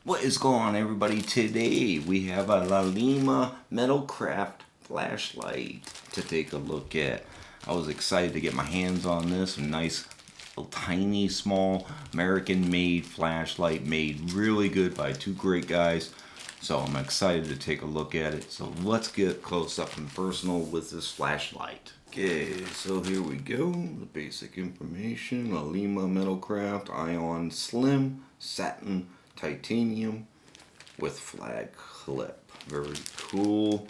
What is going on, everybody? Today we have a Laulima Metal Craft flashlight to take a look at. I was excited to get my hands on this. A nice, little, tiny, small American-made flashlight, made really good by two great guys. So I'm excited to take a look at it. So let's get close up and personal with this flashlight. Okay, so here we go. The basic information: Laulima Metal Craft, Ion Slim, Satin, titanium with flag clip. Very cool.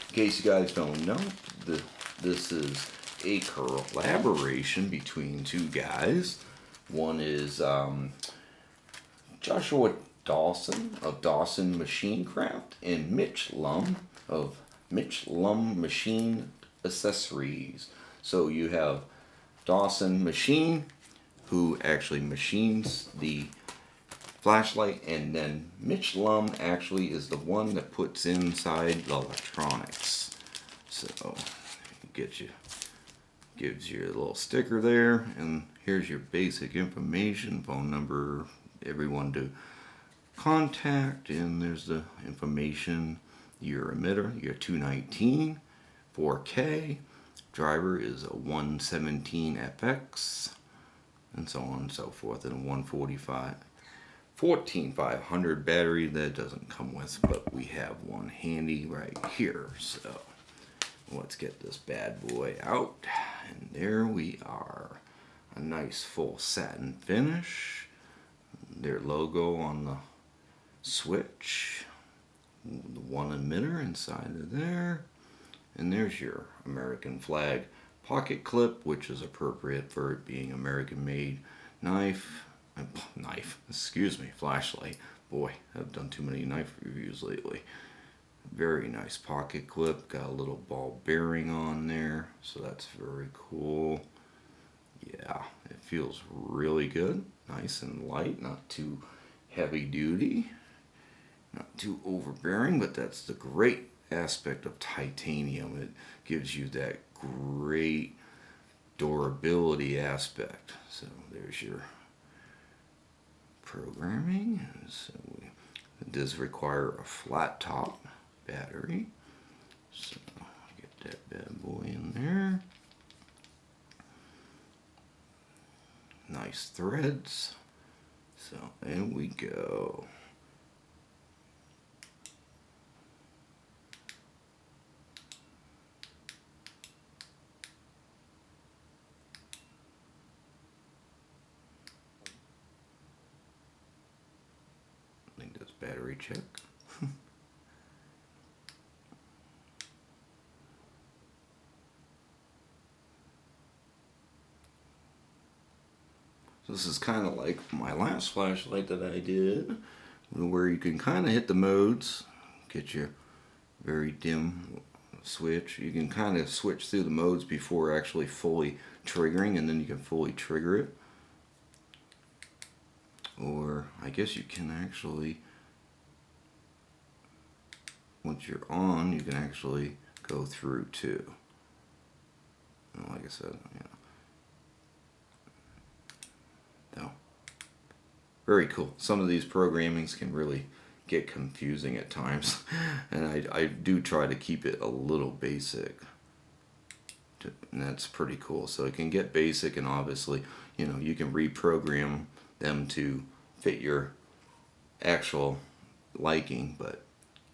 In case you guys don't know, this is a collaboration between two guys. One is Joshua Dawson of Dawson Machine Craft and Mitch Lum of Mitch Lum Machine Accessories. So you have Dawson Machine, who actually machines the flashlight, and then Mitch Lum actually is the one that puts inside the electronics. So gives you a little sticker there, and here's your basic information: phone number, everyone to contact, and there's the information. Your emitter, your 219, 4K. Driver is a 117Fx, and so on and so forth, and a 14500 battery that doesn't come with, but we have one handy right here. So let's get this bad boy out, and there we are. A nice full satin finish, their logo on the switch, the one emitter inside of there, and there's your American flag pocket clip, which is appropriate for it being American made. Flashlight. Boy, I've done too many knife reviews lately. Very nice pocket clip, got a little ball bearing on there, so that's very cool. Yeah, it feels really good, nice and light, not too heavy duty, not too overbearing, but that's the great aspect of titanium. It gives you that great durability aspect. So there's your programming. So it does require a flat top battery. So get that bad boy in there. Nice threads. So there we go. I think that's battery check. So this is kind of like my last flashlight that I did, where you can kind of hit the modes, get your very dim switch. You can kind of switch through the modes before actually fully triggering, and then you can fully trigger it. Or I guess you can actually, once you're on, you can actually go through too. And like I said, very cool. Some of these programmings can really get confusing at times, and I do try to keep it a little basic, and that's pretty cool. So it can get basic, and obviously, you can reprogram them to fit your actual liking, but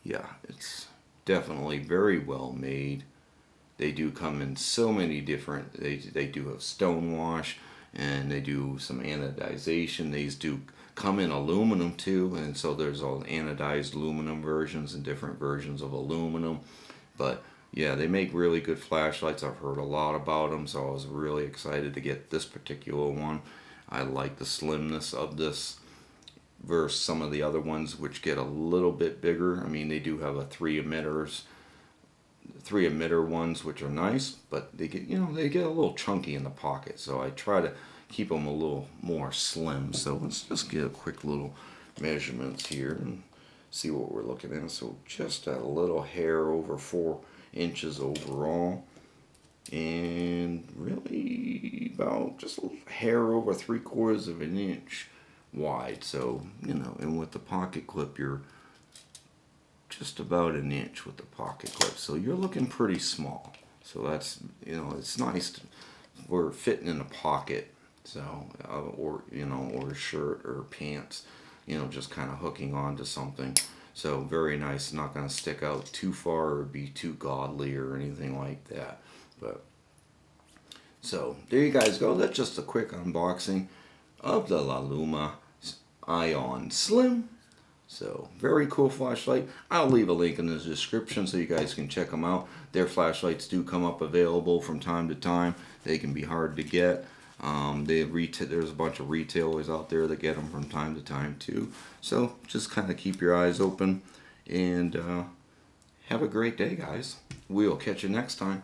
yeah, it's definitely very well made. They do come in so many different, they do have stonewash, and they do some anodization. These do come in aluminum too, and so there's all anodized aluminum versions and different versions of aluminum. But yeah, they make really good flashlights. I've heard a lot about them, so I was really excited to get this particular one. I like the slimness of this versus some of the other ones, which get a little bit bigger. I mean, they do have a three emitter ones, which are nice, but they get a little chunky in the pocket. So I try to keep them a little more slim. So let's just get a quick little measurements here and see what we're looking at. So just a little hair over 4 inches overall, and really about just a hair over 3/4 of an inch wide. So, you know, and with the pocket clip, you're just about an inch with the pocket clip. So you're looking pretty small. So that's, you know, it's nice for fitting in a pocket. So, or, you know, or a shirt or pants, you know, just kind of hooking onto something. So very nice, not going to stick out too far or be too godly or anything like that. But so there you guys go. That's just a quick unboxing of the Laulima Ion Slim. So very cool flashlight. I'll leave a link in the description so you guys can check them out. Their flashlights do come up available from time to time. They can be hard to get. There's a bunch of retailers out there that get them from time to time too. So just kind of keep your eyes open and have a great day, guys. We'll catch you next time.